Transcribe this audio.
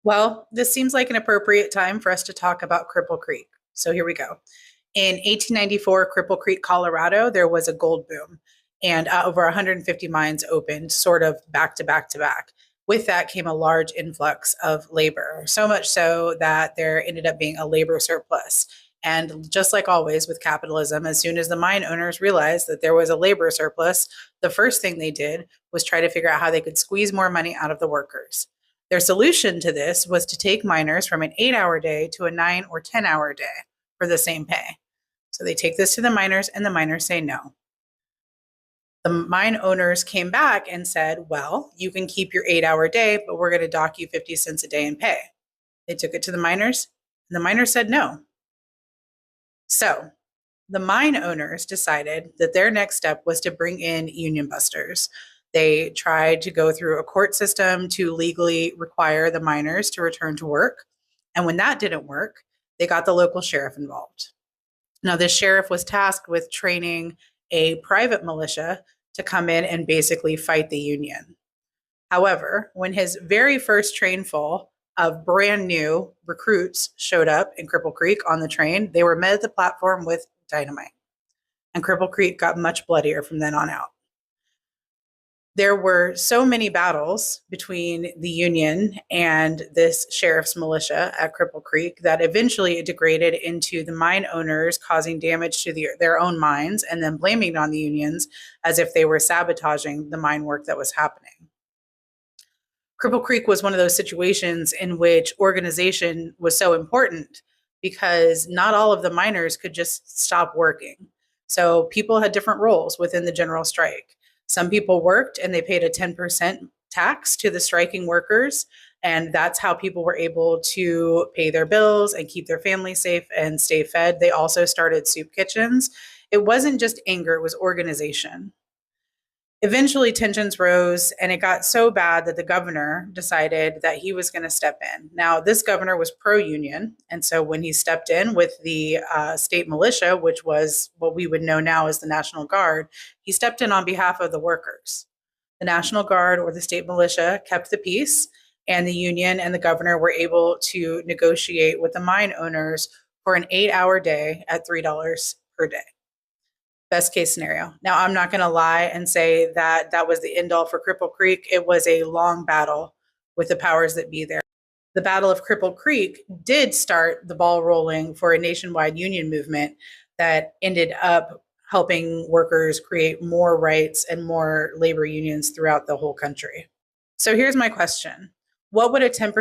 Well, this seems like an appropriate time for us to talk about Cripple Creek. So here we go. In 1894, Cripple Creek, Colorado, there was a gold boom, and over 150 mines opened, sort of back to back to back. With that came a large influx of labor, so much so that there ended up being a labor surplus. And just like always with capitalism, as soon as the mine owners realized that there was a labor surplus, the first thing they did was try to figure out how they could squeeze more money out of the workers. Their solution to this was to take miners from an 8 hour day to a 9 or 10 hour day for the same pay. So they take this to the miners, and the miners say no. The mine owners came back and said, well, you can keep your 8 hour day, but we're going to dock you 50 cents a day in pay. They took it to the miners, and the miners said no. So the mine owners decided that their next step was to bring in union busters. They tried to go through a court system to legally require the miners to return to work. And when that didn't work, they got the local sheriff involved. Now, this sheriff was tasked with training a private militia to come in and basically fight the union. However, when his very first trainful of brand new recruits showed up in Cripple Creek on the train, they were met at the platform with dynamite. And Cripple Creek got much bloodier from then on out. There were so many battles between the Union and this sheriff's militia at Cripple Creek that eventually it degraded into the mine owners causing damage to their own mines and then blaming it on the unions as if they were sabotaging the mine work that was happening. Cripple Creek was one of those situations in which organization was so important because not all of the miners could just stop working. So people had different roles within the general strike. Some people worked and they paid a 10% tax to the striking workers. And that's how people were able to pay their bills and keep their families safe and stay fed. They also started soup kitchens. It wasn't just anger, it was organization. Eventually, tensions rose, and it got so bad that the governor decided that he was going to step in. Now, this governor was pro union. And so when he stepped in with the state militia, which was what we would know now as the National Guard, he stepped in on behalf of the workers. The National Guard or the state militia kept the peace, and the union and the governor were able to negotiate with the mine owners for an 8 hour day at $3 per day. Best case scenario. Now, I'm not going to lie and say that that was the end all for Cripple Creek. It was a long battle with the powers that be there. The Battle of Cripple Creek did start the ball rolling for a nationwide union movement that ended up helping workers create more rights and more labor unions throughout the whole country. So here's my question. What would a 10%